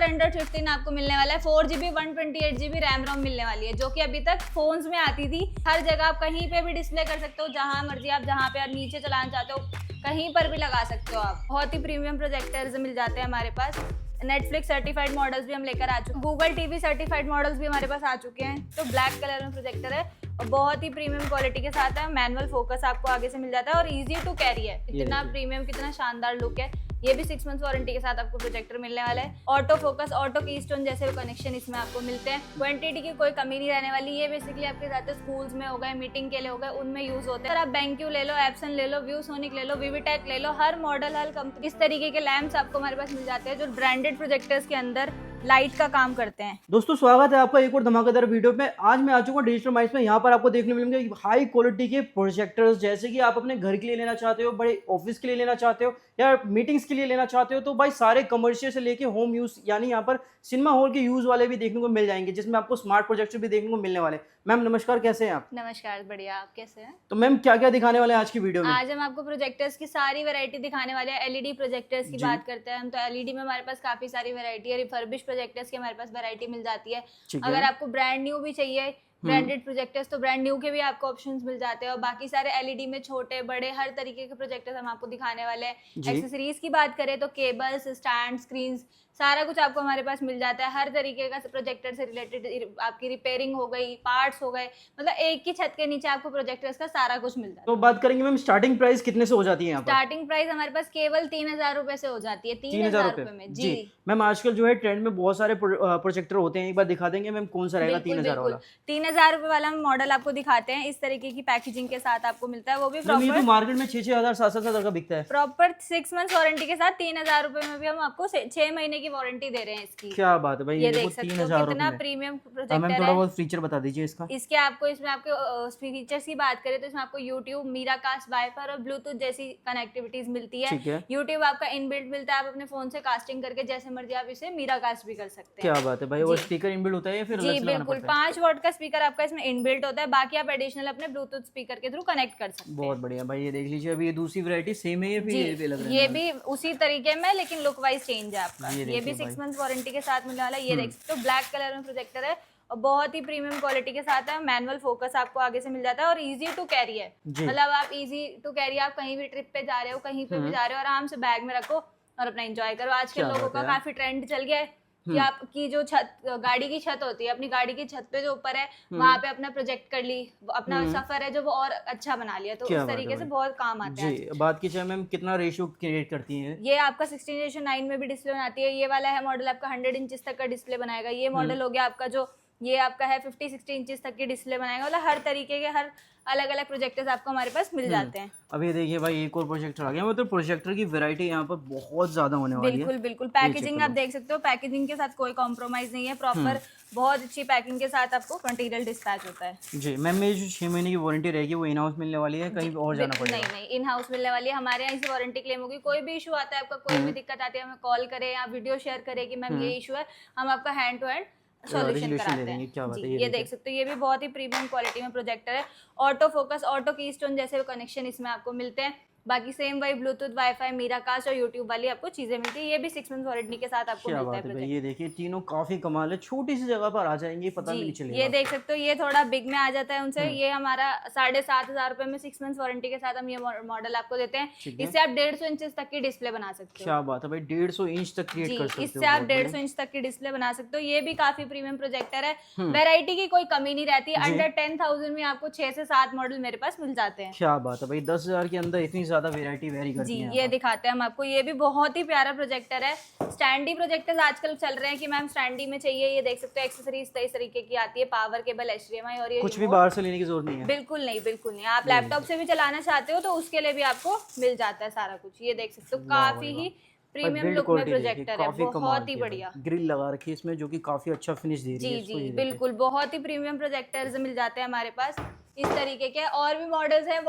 For under 15 आपको मिलने वाला है। 4GB 128GB रैम रोम मिलने वाली है, जो कि अभी तक फोन्स में आती थी। हर जगह आप कहीं पे भी डिस्प्ले कर सकते हो, जहां मर्जी आप जहां पे आप नीचे चलाना चाहते हो कहीं पर भी लगा सकते हो आप। बहुत ही प्रीमियम प्रोजेक्टर्स मिल जाते हैं हमारे पास। नेटफ्लिक्स सर्टिफाइड मॉडल्स भी हम लेकर आ चुके हैं, गूगल टीवी सर्टिफाइड मॉडल्स भी हमारे पास आ चुके हैं। तो ब्लैक कलर में प्रोजेक्टर है और बहुत ही प्रीमियम क्वालिटी के साथ है। मैनुअल फोकस आपको आगे से मिल जाता है और इजी टू कैरी है। इतना प्रीमियम, कितना शानदार लुक है। ये भी 6 मंथ्स वारंटी के साथ आपको प्रोजेक्टर मिलने वाला है। ऑटो फोकस, ऑटो कीस्टोन जैसे कनेक्शन इसमें आपको मिलते हैं। क्वांटिटी की कोई कमी नहीं रहने वाली। ये बेसिकली आपके जाते स्कूल्स में हो गए, मीटिंग के लिए हो गए, उनमें यूज होते हैं। अगर आप BenQ ले लो, एप्सन ले लो, व्यूसोनिक ले लो, विविटेक ले लो, हर मॉडल हर कंपनी इस तरीके के लैंप्स आपको हमारे पास मिल जाते हैं जो ब्रांडेड प्रोजेक्टर्स के अंदर लाइट का काम करते हैं। दोस्तों स्वागत है आपका एक और धमाकेदार वीडियो में। आज मैं आ चुका हूँ डिजिटल माइंड्स में। यहाँ पर आपको देखने मिलेंगे हाई क्वालिटी के प्रोजेक्टर्स, जैसे कि आप अपने घर के लिए लेना चाहते हो, बड़े ऑफिस के लिए लेना चाहते हो या मीटिंग्स के लिए लेना चाहते हो, तो भाई सारे कमर्शियल से लेके होम यूज यानी यहाँ पर सिनेमा हॉल के यूज वाले भी देखने को मिल जाएंगे, जिसमें आपको स्मार्ट प्रोजेक्टर भी देखने को मिलने वाले। मैम नमस्कार, कैसे हैं आप? नमस्कार, बढ़िया, आप कैसे हैं? तो मैम क्या क्या दिखाने वाले हैं आज की वीडियो में? आज हम आपको प्रोजेक्टर्स की सारी वैरायटी दिखाने वाले हैं। एलईडी प्रोजेक्टर्स की बात करते हैं हम, तो एलईडी में हमारे पास काफी सारी वैरायटी है। रिफर्बिश प्रोजेक्टर्स की हमारे पास वैरायटी मिल जाती है। अगर आपको ब्रांड न्यू भी चाहिए ब्रांडेड प्रोजेक्टर्स, तो ब्रांड न्यू के भी आपको ऑप्शंस मिल जाते हैं। और बाकी सारे एलईडी में छोटे बड़े हर तरीके के प्रोजेक्टर्स हम आपको दिखाने वाले हैं। एक्सेसरीज की बात करें तो केबल्स, स्टैंड, स्क्रीन्स, सारा कुछ आपको हमारे पास मिल जाता है। हर तरीके का प्रोजेक्टर से रिलेटेड आपकी रिपेयरिंग हो गई, पार्ट्स हो गए, मतलब एक ही छत के नीचे आपको प्रोजेक्टर्स का सारा कुछ मिल जाता है। तो बात करेंगे मैम, स्टार्टिंग प्राइस कितने से हो जाती है यहाँ पर? स्टार्टिंग प्राइस हमारे पास केवल 3000 रुपए से हो जाती है। 3000 रुपए में जी। मैम आजकल जो है ट्रेंड में बहुत सारे प्रोजेक्टर होते हैं, एक बार दिखा देंगे मैम कौन सा रहेगा 3000 वाला? 3000 रुपए वाला मॉडल आपको दिखाते हैं। इस तरीके की पैकेजिंग के साथ आपको मिलता है, वो भी प्रॉपर। तो मार्केट में 6-6 7-7 का बिकता है। प्रॉपर 6 मंथ्स वारंटी के साथ 3000 रुपए में भी हम आपको 6 महीने की वारंटी दे रहे हैं इसकी। क्या बात है भाई, ये देख सकते हो कितना प्रीमियम प्रोजेक्टर है। मैम थोड़ा बहुत फीचर बता दीजिए इसका। इसके आपको इसमें आपके फीचर्स की बात करें तो इसमें आपको यूट्यूब, मीराकास्ट, वाईफाई और ब्लूटूथ जैसी कनेक्टिविटीज मिलती है। यूट्यूब आपका इनबिल्ट मिलता है, आप अपने फोन से कास्टिंग करके जैसे मर्जी आप इसे मीराकास्ट भी कर सकते हैं। क्या बात है भाई, वो स्पीकर इनबिल्ट होता है या फिर जी बिल्कुल, 5 वॉट का स्पीकर आपका इसमें इनबिल्ट होता है। बाकी आप एडिशनल अपने ब्लूटूथ स्पीकर के थ्रू कनेक्ट कर सकते हैं। बहुत बढ़िया भाई, ये देख लीजिए। अभी ये दूसरी वैरायटी सेम है या फिर ये भी अलग है? ये भी उसी तरीके में लेकिन लुक वाइज चेंज है आपका। ये भी 6 मंथ्स वारंटी के साथ मिलने वाला है। ये देख सकते हो ब्लैक कलर में प्रोजेक्टर है और बहुत ही प्रीमियम क्वालिटी के साथ है। मैनुअल फोकस आपको आगे से मिल जाता है और इजी टू कैरी है। मतलब आप इजी टू कैरी, आप कहीं भी ट्रिप पे जा रहे हो, कहीं पे भी जा रहे हो, आराम से बैग में रखो और अपना एंजॉय करो। आजकल लोगों का काफी ट्रेंड चल गया है कि आपकी जो छत, गाड़ी की छत होती है, अपनी गाड़ी की छत पे जो ऊपर है वहां पे अपना प्रोजेक्ट कर ली, अपना सफर है जो वो और अच्छा बना लिया। तो उस तरीके से बहुत काम आता है। जी बात की जाए मैम, कितना रेशियो क्रिएट करती है? ये आपका 16:9 में भी डिस्प्ले बनाती है। ये वाला है मॉडल आपका 100 इंचेस तक का डिस्प्ले बनाएगा। ये मॉडल हो गया आपका जो ये आपका है 50-60 इंचेस तक की डिस्प्ले बनाएगा। मतलब हर तरीके के हर अलग अलग प्रोजेक्टर्स आपको हमारे पास मिल जाते हैं। अब ये देखिए भाई, एक और प्रोजेक्टर आ गया। मतलब प्रोजेक्टर की वैरायटी यहाँ पर बहुत ज्यादा होने वाली है। बिल्कुल बिल्कुल, पैकेजिंग आप देख सकते हो, पैकेजिंग के साथ कोई कॉम्प्रोमाइज नहीं है। प्रॉपर बहुत अच्छी पैकिंग के साथ आपको मटेरियल डिस्पैच होता है। जी मैम, ये जो 6 महीने की वारंटी रहेगी वो इन हाउस मिलने वाली है, कहीं और जाना पड़ेगा? नहीं, इन हाउस मिलने वाली है। हमारे यहाँ से वारंटी क्लेम होगी। कोई भी इशू आता है आपका, कोई भी दिक्कत आती है, हमें कॉल करें या वीडियो शेयर करें कि मैम ये इशू है, हम आपका हैंड टू हैंड सॉल्यूशन कराते हैं। क्या बात है, ये देख सकते हो, ये भी बहुत ही प्रीमियम क्वालिटी में प्रोजेक्टर है। ऑटो फोकस, ऑटो कीस्टोन जैसे कनेक्शन इसमें आपको मिलते हैं। बाकी सेम वही ब्लूटूथ, वाईफाई, मीराकास्ट और यूट्यूब वाली आपको चीजें मिलती है। ये भी 6 मंथ्स वारंटी के साथ आपको मिलता है प्रोजेक्ट। ये देखिए तीनों काफी कमाल है, छोटी सी जगह पर आ जाएंगे, पता नहीं चलेगा। ये देख सकते हो, ये थोड़ा बिग में आ जाता है उनसे। ये हमारा 7500 रुपए में 6 मंथ्स वारंटी के साथ हम ये मॉडल आपको देते हैं। इससे आप 150 इंचेस तक की डिस्प्ले बना सकते हो। क्या बात है भाई, 150 इंच तक क्रिएट कर सकते हो। इससे आप 150 इंच तक की डिस्प्ले बना सकते हो। ये भी काफी प्रीमियम प्रोजेक्टर है। वैरायटी की कोई कमी नहीं रहती। अंडर 10,000 में आपको 6 से 7 मॉडल मेरे पास मिल जाते हैं। क्या बात है भाई, 10,000 के अंदर इतनी ज्यादा वेरायटी वेरी जी। ये दिखाते हैं हम आपको। ये भी बहुत ही प्यारा प्रोजेक्टर है। स्टैंडी प्रोजेक्टर्स आजकल चल रहे हैं कि मैम स्टैंडी में चाहिए। ये देख सकते हो एक्सेसरीज कई तरीके की आती है, पावर केबल, HDMI और ये कुछ भी बाहर से लेने की जरूरत नहीं है। बिल्कुल नहीं, बिल्कुल नहीं। आप लैपटॉप से भी चलाना चाहते हो तो उसके लिए भी आपको मिल जाता है सारा कुछ। ये देख सकते हो, काफी ही प्रीमियम लुक में प्रोजेक्टर है, बहुत ही बढ़िया। ग्रिल लगा रखी है इसमें जो कि काफी अच्छा फिनिश दे रही है। जी बिल्कुल, बहुत ही प्रीमियम प्रोजेक्टर्स मिल जाते हैं हमारे पास इस तरीके के। और भी मॉडल्स हैं,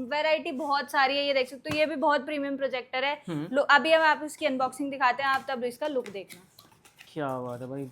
वैरायटी बहुत सारी है। ये देख सकते हो, ये भी बहुत प्रीमियम प्रोजेक्टर है। अभी हम आप इसकी अनबॉक्सिंग दिखाते हैं, आप तब इसका लुक देखना। क्या बात है भाई,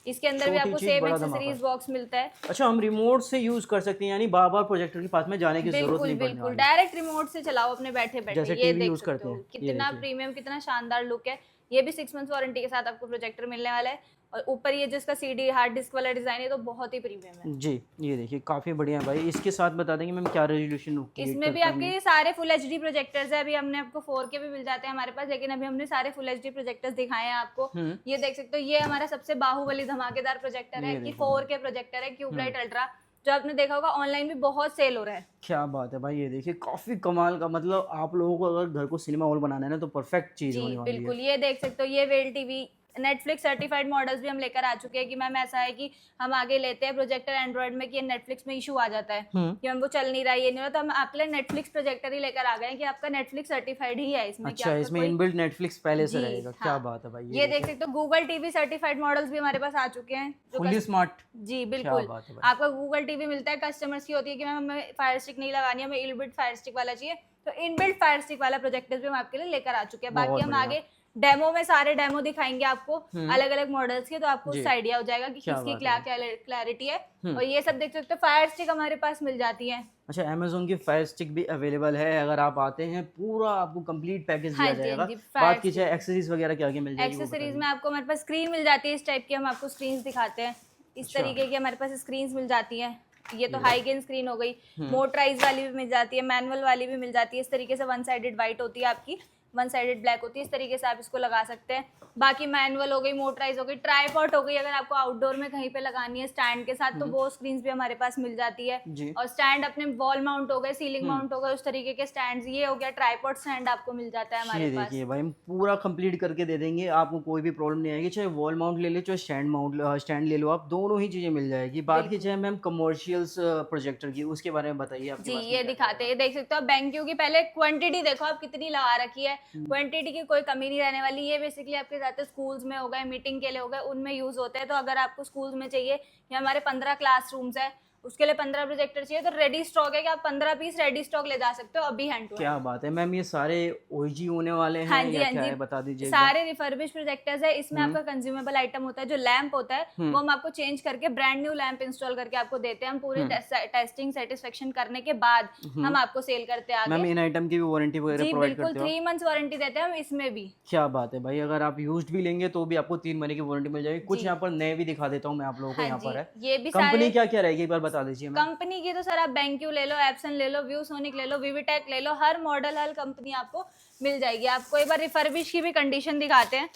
इसके अंदर भी आपको सेम एक्सेसरीज बॉक्स मिलता है। अच्छा, हम रिमोट से यूज कर सकते हैं, यानी बार बार प्रोजेक्टर के पास में जाने की जरूरत नहीं पड़ने बिल्कुल, डायरेक्ट रिमोट से चलाओ अपने बैठे बैठे। ये देख सकते हो कितना प्रीमियम, कितना शानदार लुक है। ये भी 6 मंथ्स वारंटी के साथ आपको प्रोजेक्टर मिलने वाला है। और ऊपर ये जिसका सीडी हार्ड डिस्क वाला डिजाइन है तो बहुत ही प्रीमियम है जी। ये देखिए काफ़ी बढ़िया है भाई। इसके साथ बता देंगे मैम क्या रेजोल्यूशन होगी? इसमें भी आपके सारे फुल एचडी प्रोजेक्टर्स है। अभी हमने आपको 4K भी मिल जाते हैं हमारे पास, लेकिन अभी हमने सारे फुल एचडी प्रोजेक्टर्स दिखाए हैं आपको। ये देख सकते हो, ये हमारा सबसे बाहुबली धमाकेदार प्रोजेक्टर है कि 4K प्रोजेक्टर है, क्यूबलाइट अल्ट्रा, जो आपने देखा होगा ऑनलाइन भी बहुत सेल हो रहा है। क्या बात है भाई। ये देखिए काफी कमाल का, मतलब आप लोगों को अगर घर को सिनेमा हॉल बनाना है ना तो परफेक्ट चीज होने वाली है। बिल्कुल, ये देख सकते हो, ये well TV Netflix certified models भी हम लेकर आ चुके हैं कि मैम ऐसा है कि हम आगे लेते हैं प्रोजेक्टर एंड्रॉइड में कि नेटफ्लिक्स में इशू आ जाता है कि मैम वो चल नहीं रहा है, ये नहीं रहा, तो हम आपके लिए नेटफ्लिक्स प्रोजेक्टर ही लेकर आ गए हैं कि आपका नेटफ्लिक्स सर्टिफाइड ही है इसमें। अच्छा, इसमें इनबिल्ट नेटफ्लिक्स पहले से रहेगा। क्या बात है भाई। ये देख सकते हो, गूगल टीवी सर्टिफाइड मॉडल्स भी हमारे पास आ चुके हैं, फुल्ली स्मार्ट। जी बिल्कुल, आपका गूगल टीवी मिलता है। कस्टमर्स की होती है कि मैम हमें फायर स्टिक नहीं लगानी, हमें इनबिल्ट फायर स्टिक वाला चाहिए, तो इनबिल्ट फायर स्टिक वाला प्रोजेक्टर भी हम आपके लिए लेकर आ चुके हैं। बाकी हम आगे डेमो में सारे डेमो दिखाएंगे आपको अलग अलग मॉडल्स के, तो आपको उससे आइडिया हो जाएगा कि किसकी क्या क्लैरिटी है। और ये सब देख सकते हो, फायर स्टिक हमारे पास मिल जाती है। अच्छा, अमेज़न की फायर स्टिक भी अवेलेबल है। अगर आप आते हैं पूरा आपको कंप्लीट पैकेज दिया जाएगा। बात की जाए एक्सेसरीज वगैरह क्या क्या मिल जाएगी? एक्सेसरीज में आपको हमारे पास स्क्रीन मिल जाती है, इस टाइप की हम आपको स्क्रीन दिखाते हैं। इस तरीके की हमारे पास स्क्रीन मिल जाती है। ये तो हाई गेन स्क्रीन हो गई, मोटराइज वाली भी मिल जाती है, मैनुअल वाली भी मिल जाती है। इस तरीके से वन साइडेड वाइट होती है आपकी, वन साइडेड ब्लैक होती है। इस तरीके से आप इसको लगा सकते हैं। बाकी मैनुअल हो गई, मोटराइज हो गई, ट्राईपॉड हो गई, अगर आपको आउटडोर में कहीं पे लगानी है स्टैंड के साथ तो वो स्क्रीन्स भी हमारे पास मिल जाती है। और स्टैंड अपने वॉल माउंट हो गए, सीलिंग माउंट हो गए, उस तरीके के स्टैंड। ये हो गया ट्राईपॉड स्टैंड आपको मिल जाता है हमारे पास। देखिए भाई, हम पूरा कंप्लीट करके दे देंगे, आपको कोई भी प्रॉब्लम नहीं आएगी। चाहे वॉल माउंट ले लो, चाहे स्टैंड ले लो, आप दोनों ही चीजें मिल जाएगी। बात की जाए मैम कमर्शियल्स प्रोजेक्टर की, उसके बारे में बताइए आप। जी, ये दिखाते हैं, देख सकते हो BenQ की पहले क्वांटिटी देखो आप कितनी लगा रखी है। क्वांटिटी की कोई कमी नहीं रहने वाली। ये बेसिकली आपके जाते स्कूल्स में हो गए, मीटिंग के लिए हो गए, उनमें यूज होते हैं। तो अगर आपको स्कूल्स में चाहिए, या हमारे 15 क्लासरूम्स है, उसके लिए 15 प्रोजेक्टर चाहिए, तो रेडी स्टॉक है कि आप 15 पीस रेडी स्टॉक ले जा सकते हो अभी हैंड टू। क्या बात है मैम, ये सारे ओजी होने वाले हैं? हाँ जी, या क्या है, बता दीजिए। सारे रिफर्बिश प्रोजेक्टर्स है। इसमें आपका कंज्यूमेबल आइटम होता है, जो लैंप होता है वो हम आपको चेंज करके ब्रांड न्यू लैंप इंस्टॉल करके आपको देते हैं। हम पूरी टेस्टिंग सेटिस्फेक्शन करने के बाद हम आपको सेल करते हैं। मैम इन आइटम की भी वारंटी वगैरह प्रोवाइड करते हो? 3 मंथ्स वारंटी देते हैं हम इसमें भी। क्या बात है भाई, अगर आप यूज्ड भी लेंगे तो भी आपको 3 महीने की वारंटी मिल जाएगी। कुछ यहाँ पर नए भी दिखा देता हूँ मैं आप लोगों को। यहाँ पर है, ये भी कंपनी क्या क्या रहेगी एक बार बता दीजिए। कंपनी की तो सर आप BenQ ले लो, एप्सन ले लो, ViewSonic ले लो, Vivitek ले लो, हर मॉडल हर कंपनी आपको मिल जाएगी। आपको एक बार रिफर्बिश की भी कंडीशन दिखाते हैं।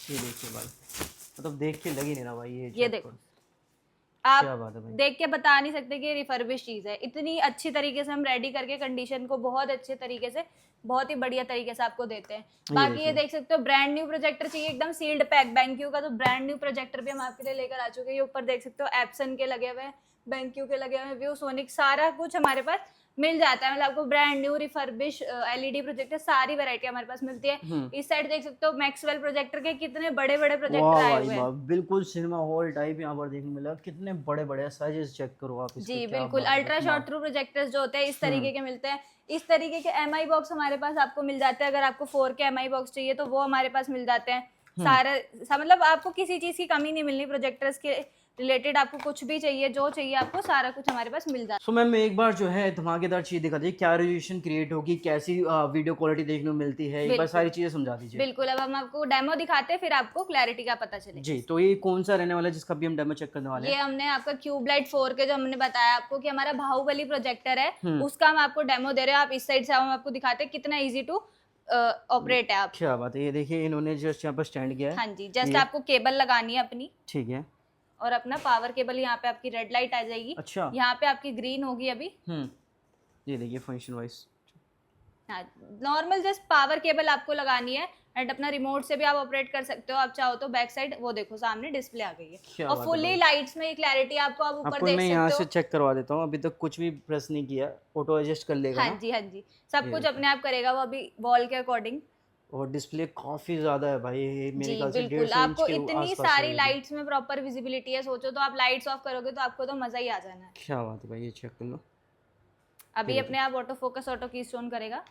ये देखिए भाई, मतलब देख के लग ही नहीं रहा भाई। ये देखो, आप देख के बता नहीं सकते कि रिफर्बिश चीज है। इतनी अच्छी तरीके से हम रेडी करके कंडीशन को बहुत अच्छे तरीके से, बहुत ही बढ़िया तरीके से आपको देते हैं। बाकी ये देख सकते हो, ब्रांड न्यू प्रोजेक्टर चाहिए एकदम सील्ड पैक BenQ का, तो ब्रांड न्यू प्रोजेक्टर भी हम आपके लिए लेकर आ चुके हैं। ये ऊपर देख सकते हो एप्सन के लगे हुए हैं, BenQ के लगे हुए हैं, ViewSonic, सारा कुछ हमारे पास मिल जाता है। मतलब आपको brand new refurbish LED projector सारी वैरायटी हमारे पास मिलती है। इस साइड देख सकते हो मैक्सवेल प्रोजेक्टर के कितने बड़े बड़े प्रोजेक्टर आए हुए हैं। बिल्कुल सिनेमा हॉल टाइप यहाँ पर देखने मिला। कितने बड़े बड़े साइजेस चेक करो आप इसके। जी बिल्कुल, अल्ट्रा शॉर्ट थ्रू प्रोजेक्टर्स जो होते हैं इस तरीके के मिलते हैं। इस तरीके के MI बॉक्स हमारे पास आपको मिल जाते हैं। अगर आपको 4K MI बॉक्स चाहिए तो वो हमारे पास मिल जाते हैं। सारा मतलब आपको किसी चीज की कमी नहीं मिलनी। प्रोजेक्टर्स के रिलेटेड आपको कुछ भी चाहिए, जो चाहिए आपको सारा कुछ हमारे पास मिल जाता है। सो मैम एक बार जो है धमाकेदार चीज दिखा दीजिए, क्या रेजोल्यूशन क्रिएट होगी, कैसी वीडियो क्वालिटी देखने को मिलती है, एक बार सारी चीजें समझा दीजिए। बिल्कुल, अब हम आपको डेमो दिखाते हैं, फिर आपको क्लैरिटी का पता चलेगा। जी, तो ये कौन सा रहने वाला है जिसका भी हम डेमो चेक करने वाले हैं? ये हमने आपका क्यूबलाइट 4K जो हमने बताया आपको कि हमारा बाहुबली प्रोजेक्टर है, उसका हम आपको डेमो दे रहे हैं। आप इस साइड से हम आपको दिखाते हैं कितना इजी टू ऑपरेट है। आप क्या बात है, ये देखिए इन्होंने जस्ट यहाँ पर स्टैंड किया है। हाँ जी, जस्ट आपको केबल लगानी है अपनी, ठीक है, और अपना पावर केबल यहाँ पे आपकी रेड लाइट आ जाएगी। अच्छा, यहाँ पे आपकी ग्रीन होगी अभी। ये देखिए फंक्शन वाइज। हाँ, नॉर्मल जस्ट पावर केबल आपको लगानी है एंड अपना रिमोट से भी आप ऑपरेट कर सकते हो। आप चाहो तो बैक साइड वो देखो सामने डिस्प्ले आ गई है, और फुली लाइट्स में क्लैरिटी आपको आप ऊपर देख सकते हो। मैं यहाँ से चेक करवा देता हूँ, अभी तक कुछ भी प्रेस नहीं किया, ऑटो एडजस्ट कर लेगा। हाँ जी, हाँ जी, सब कुछ अपने आप करेगा वो अभी वॉल के अकॉर्डिंग। और डिस्प्ले काफी ज्यादा है भाई, मेरे ख्याल से 150 इंच आपको इतनी सारी लाइट्स में प्रॉपर विजिबिलिटी है। सोचो तो आप लाइट्स ऑफ करोगे तो आपको तो मजा ही आ जाना है। क्या बात है भाई, ये चेक कर लो। अभी अपने आप ऑटो फोकस, ऑटो कीस्टोन करेगा।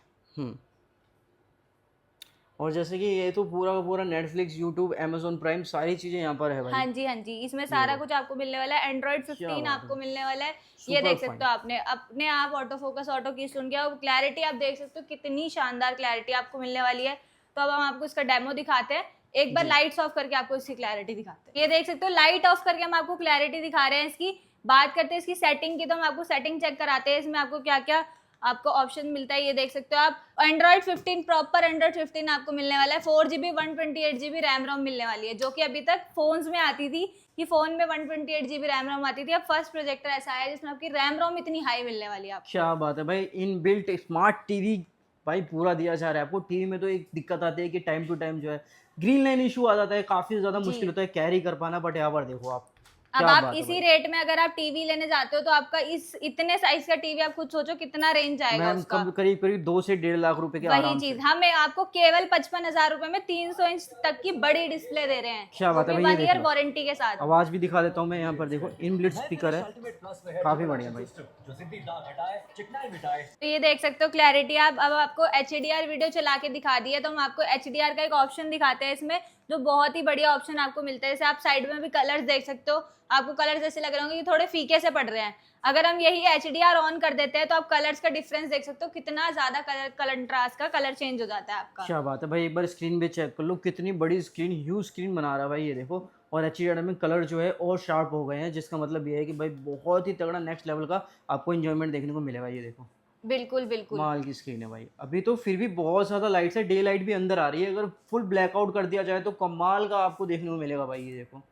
और जैसे कि ये तो पूरा का पूरा नेटफ्लिक्स, यूट्यूब, अमेज़न प्राइम सारी चीजें यहाँ पर है भाई। हाँ जी, हाँ जी, इसमें सारा कुछ आपको मिलने वाला है। एंड्रॉइड 15 आपको मिलने वाला है। ये देख सकते हो आपने अपने आप ऑटो फोकस, ऑटो कीस्टोन किया। क्लैरिटी आप देख सकते हो कितनी शानदार क्लैरिटी आपको मिलने वाली है। तो अब हम आपको इसका डेमो दिखाते हैं, एक बार जी। लाइट्स ऑफ करके आपको इसकी क्लैरिटी दिखाते हैं। ये देख सकते हो, लाइट ऑफ करके हम आपको क्लैरिटी दिखा रहे हैं इसकी। बात करते हैं इसकी सेटिंग की, तो हम आपको सेटिंग चेक कराते हैं इसमें आपको क्या क्या आपको ऑप्शन मिलता है। ये देख सकते हो आप, एंड्रॉइड 15 प्रॉपर एंड्रॉइड 15 आपको मिलने वाला है। 4GB 128GB रैम रोम मिलने वाली है, जो कि अभी तक फोन्स में आती थी कि फोन में 128GB रैम रोम आती थी। अब फर्स्ट प्रोजेक्टर ऐसा है जिसमें आपकी रैम रोम इतनी हाई मिलने वाली है आपको। क्या बात है भाई, इन बिल्ट स्मार्ट टीवी भाई पूरा दिया जा रहा है आपको। टीवी में तो एक दिक्कत आती है कि टाइम टू टाइम जो है ग्रीन लाइन इशू आ जाता है, काफी ज्यादा जी। मुश्किल होता है कैरी कर पाना, बट यहाँ पर देखो आप अब क्या आप बात है इसी भाई। रेट में अगर आप टीवी लेने जाते हो तो आपका इस इतने साइज का टीवी आप खुद सोचो कितना रेंज आएगा मैम उसका। कम करीब करीब 2 से 1.5 लाख रुपए के वही आराम चीज से। हम आपको केवल 55,000 रुपए में 300 इंच तक की बड़ी डिस्प्ले दे रहे हैं, क्या बात है भाई, ये 1 देख ईयर लो। वारंटी के साथ। आवाज भी दिखा देता हूँ मैं, यहाँ पर देखो इनबिल्ट स्पीकर है, काफी बढ़िया भाई। तो ये देख सकते हो क्लैरिटी आप। अब आपको HDR वीडियो चला के दिखा दी है, तो हम आपको HDR का एक ऑप्शन दिखाते हैं इसमें, जो बहुत ही बढ़िया ऑप्शन आपको मिलता है। जैसे आप साइड में भी कलर्स देख सकते हो, आपको कलर्स ऐसे लग रहे होंगे कि थोड़े फीके से पड़ रहे हैं। अगर हम यही HDR ऑन कर देते हैं तो आप कलर्स का डिफरेंस देख सकते हो, कितना ज्यादा कलर कंट्रास्ट का कलर चेंज हो जाता है आपका। क्या बात है भाई, एक बार स्क्रीन पे चेक कर लो, कितनी बड़ी स्क्रीन, ह्यूज स्क्रीन बना रहा है भाई, ये देखो। और HDR में कलर जो है और शार्प हो गए हैं, जिसका मतलब ये है कि भाई बहुत ही तगड़ा नेक्स्ट लेवल का आपको एंजॉयमेंट देखने को मिलेगा। ये देखो बिल्कुल बिल्कुल। माल की स्क्रीन है भाई। अभी तो फिर भी बहुत ज़्यादा लाइट्स है, डे लाइट भी अंदर आ रही है। अगर फुल ब्लैकआउट कर दिया जाए तो कमाल का आपको देखने को मिलेगा भाई, ये देखो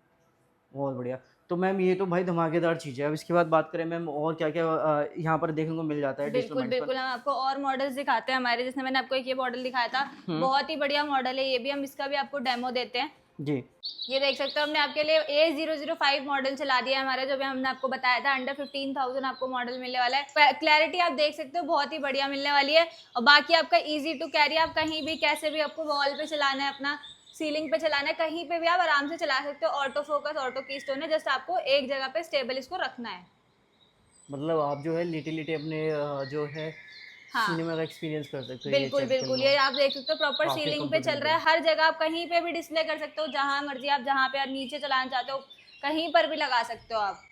बहुत बढ़िया। तो मैम ये तो भाई धमाकेदार चीज़ है। अब इसके बाद बात करें मैम, और क्या क्या यहाँ पर देखने को मिल जाता है डिजिटल बिल्कुल माइंड्स पर? बिल्कुल, हम आपको और मॉडल्स दिखाते हैं हमारे। जैसे मैंने आपको एक ये मॉडल दिखाया था, बहुत ही बढ़िया मॉडल है ये भी, हम इसका भी आपको डेमो देते हैं। जी। ये देख सकते हो, हमने आपके लिए A005 मॉडल चला दिया है हमारा, जो भी हमने आपको बताया था। अंडर 15,000 आपको मॉडल मिलने वाला है। क्लैरिटी आप देख सकते हो बहुत ही बढ़िया मिलने वाली है। और बाकी आपका इजी टू कैरी, आप कहीं भी कैसे भी आपको वॉल पे चलाना है, अपना सीलिंग पे चलाना है, कहीं पे भी आप आराम से चला सकते हो। ऑटो फोकस, ऑटो की स्टोन है, जस्ट आपको एक जगह पे स्टेबल इसको रखना है। मतलब आप जो है लेटे लेटे अपने जो है हाँ। सिनेमा का एक्सपीरियंस कर सकते हो। बिल्कुल बिल्कुल, ये आप देख सकते हो प्रॉपर काफी सीलिंग पे चल रहा है। हर जगह आप कहीं पे भी डिस्प्ले कर सकते हो, जहां मर्जी आप, जहां पे आप नीचे चलाना चाहते हो कहीं पर भी लगा सकते हो आप।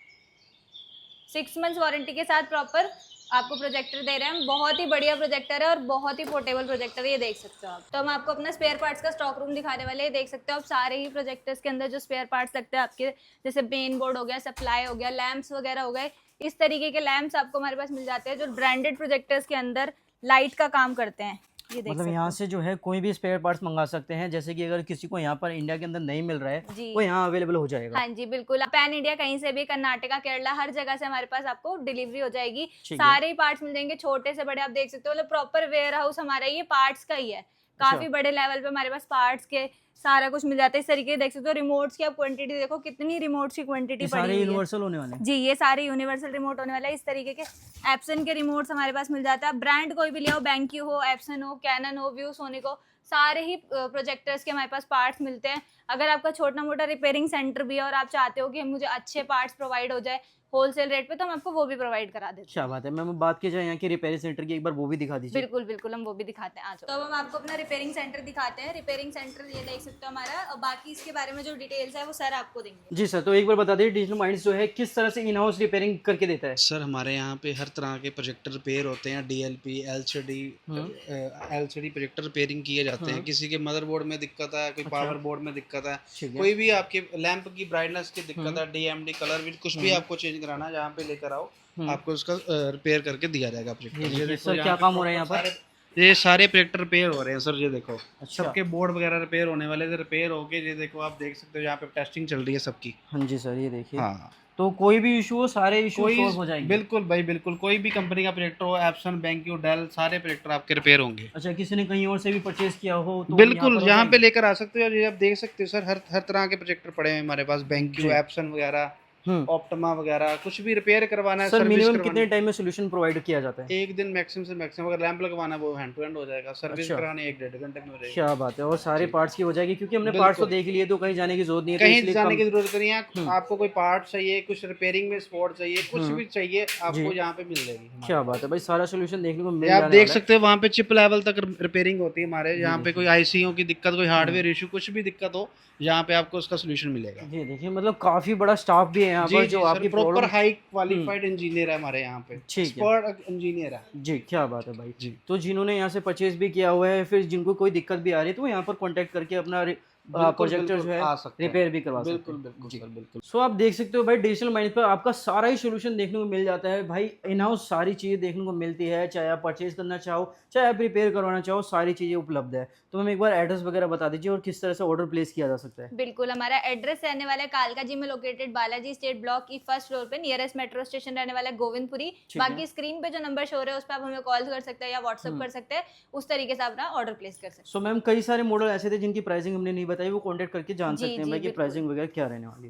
6 मंथ्स वारंटी के साथ प्रॉपर आपको प्रोजेक्टर दे रहे हैं हम। बहुत ही बढ़िया प्रोजेक्टर है और बहुत ही पोर्टेबल प्रोजेक्टर है, ये देख सकते हो आप। तो हम आपको अपना स्पेयर पार्ट्स का स्टॉक रूम दिखाने वाले हैं। देख सकते हो आप सारे ही प्रोजेक्टर्स के अंदर जो स्पेयर पार्ट्स लगते हैं आपके, जैसे मेन बोर्ड हो गया, सप्लाई हो गया, लैंप्स वगैरह हो गए, इस तरीके के लैंप्स आपको हमारे पास मिल जाते हैं, जो ब्रांडेड प्रोजेक्टर्स के अंदर लाइट का काम करते हैं। ये देख मतलब सकते यहाँ हो। से जो है कोई भी स्पेयर पार्ट्स मंगा सकते हैं, जैसे कि अगर किसी को यहाँ पर इंडिया के अंदर नहीं मिल रहा है जी। वो यहाँ अवेलेबल हो जाएगा। हाँ जी बिल्कुल, पैन इंडिया कहीं से भी, कर्नाटका, केरला, हर जगह से हमारे पास आपको डिलीवरी हो जाएगी। ठीक है। सारे ही पार्ट्स मिल जाएंगे, छोटे से बड़े, आप देख सकते हो। मतलब प्रॉपर वेयर हाउस हमारा ये पार्ट्स का ही है। काफी बड़े लेवल पे हमारे पास पार्ट्स के सारा कुछ मिल जाता है। इस तरीके से देख सकते हो। रिमोट्स की आप क्वांटिटी देखो, कितनी रिमोट्स की क्वांटिटी ये पड़ी सारे हुई है। यूनिवर्सल होने वाले हैं। जी, ये सारे यूनिवर्सल रिमोट होने वाला है। इस तरीके के एप्सन के रिमोट्स हमारे पास मिल जाता है। ब्रांड कोई भी ले आओ, बैंक्यू हो, एप्सन हो, कैनन हो, व्यू, सोनिक हो, सारे ही प्रोजेक्टर्स के हमारे पास पार्ट्स मिलते हैं। अगर आपका छोटा मोटा रिपेयरिंग सेंटर भी है और आप चाहते हो कि मुझे अच्छे पार्ट्स प्रोवाइड हो जाए होलसेल रेट पे, तो हम आपको वो भी प्रोवाइड करा देते हैं। क्या बात है मैम, बात की जाए यहाँ के रिपेयरिंग सेंटर की, एक बार वो भी दिखा दीजिए। बिल्कुल बिल्कुल, हम वो भी दिखाते हैं आज। तो अब हम आपको अपना रिपेयरिंग सेंटर दिखाते हैं। रिपेयरिंग सेंटर ये देख सकते हो हमारा, और बाकी इसके बारे में जो डिटेल्स है वो सर आपको देंगे। जी सर, तो एक बार बता दीजिए डिजिटल माइंड्स जो है किस तरह से इन हाउस रिपेयरिंग करके देता है? सर हमारे यहाँ पे हर तरह के प्रोजेक्टर रिपेयर होते हैं। DLP, LCD प्रोजेक्टर रिपेयरिंग किए जाते हैं। किसी के मदरबोर्ड में दिक्कत है, कोई पावर बोर्ड में दिक्कत है, ठीक है। कोई भी आपके लैंप की ब्राइटनेस की दिक्कत है, DMD कलर भी कुछ भी आपको चेंज कराना है, जहाँ पे लेकर आओ आपको उसका रिपेयर करके दिया जाएगा प्रोजेक्टर। ये ये देखिए देखो सर, क्या काम हो रहा है यहाँ पर? ये सारे प्रोजेक्टर रिपेयर हो रहे हैं सर। ये देखो अच्छा। सबके बोर्ड वगैरह रिपेयर होने वाले थे, रिपेयर हो गए। ये देखो आप देख सकते हो, यहाँ पे टेस्टिंग चल रही है सबकी। हाँ जी सर, ये देखिए। हाँ, तो कोई भी इशू हो, सारे इशू कोई सॉल्व हो जाएंगे। बिल्कुल भाई बिल्कुल, कोई भी कंपनी का प्रोजेक्टर हो, एप्सन, बैंक्यू, डेल, सारे प्रोजेक्टर आपके रिपेयर होंगे। अच्छा, किसी ने कहीं और से भी परचेज किया हो तो बिल्कुल हो यहाँ पे जाएंगे? लेकर आ सकते हो। ये आप देख सकते हो सर, हर तरह के प्रोजेक्टर पड़े हैं हमारे पास। बैंक्यू, जी। एप्सन वगैरह, हम्म। ऑप्टिमा वगैरह, कुछ भी रिपेयर करवाना है, सर सर्विस मिनिमम करवानी कितने टाइम में सोल्यूशन प्रोवाइड किया जाता है? एक दिन मैक्सिमम से मैक्सिमम। अगर लैंप लगवाना है वो हैंड टू हैंड हो जाएगा। सर्विस अच्छा। करानी 1-1.5 घंटे में हो जाएगी। क्या बात है, और सारे जी। पार्ट्स की हो जाएगी, क्योंकि हमने पार्ट्स तो बिल्कुल। देख लिए, तो कहीं जाने की जरूरत नहीं है, तो कहीं इसलिए जाने कम- की जरूरत नहीं है। आपको कोई पार्ट चाहिए, कुछ रिपेयरिंग में सपोर्ट चाहिए, कुछ भी चाहिए, आपको जी। यहाँ पे मिल जाएगी। क्या बात है भाई, सारा सोल्यूशन देखने को मिल ये आप जाने देख वाला है। सकते हो, वहाँ पे चिप लेवल तक रिपेयरिंग होती है हमारे। यहाँ पे कोई आईसीओ की दिक्कत, कोई हार्डवेयर इशू, कुछ भी दिक्कत हो, यहाँ पे आपको उसका सोल्यूशन मिलेगा। जी देखिए, मतलब काफी बड़ा स्टाफ भी है यहाँ पर जो आपकी proper problem. High qualified engineer है हमारे यहाँ पे, ठीक है। एक्सपर्ट इंजीनियर है। जी, क्या बात है भाई। जी। तो जिन्होंने यहाँ से परचेज भी किया हुआ है, फिर जिनको कोई दिक्कत भी आ रही है, तो वो यहाँ पर कांटेक्ट करके अपना प्रोजेक्टर जो है आ सकते हैं। रिपेयर भी करवा सकते बिल्कुल हैं। बिल्कुल जी। सर, बिल्कुल। सो आप देख सकते हो भाई डिजिटल माइंड पर आपका सारा ही सोल्यूशन देखने को मिल जाता है भाई, इन हाउस सारी चीज़ें देखने को मिलती है, चाहे आप परचेज करना चाहो चाहे आप रिपेयर करवाना चाहो सारी चीज़ें उपलब्ध है। तो मैम एक बार एड्रेस वगैरह बता दीजिए और किस तरह से ऑर्डर प्लेस किया जा सकता है। बिल्कुल, हमारा एड्रेस रहने वाला है कालका जी में लोकेटेड बालाजी स्टेट ब्लॉक की फर्स्ट फ्लोर पे, नियरेस्ट मेट्रो स्टेशन रहने वाला है गोविंदपुरी। ठीक है। बाकी स्क्रीन पे जो नंबर शो हो रहा है उस पर आप हमें कॉल कर सकते हैं या व्हाट्सअप कर सकते हैं, उस तरीके से आप अपना ऑर्डर प्लेस कर सकते हैं। सो मैम कई सारे मॉडल ऐसे थे जिनकी प्राइसिंग हमने नहीं बताई, वो कॉन्टैक्ट करके जान जी, सकते हैं जी, भाई कि बिल्कुल। प्राइसिंग वगैरह क्या रहने वाली है।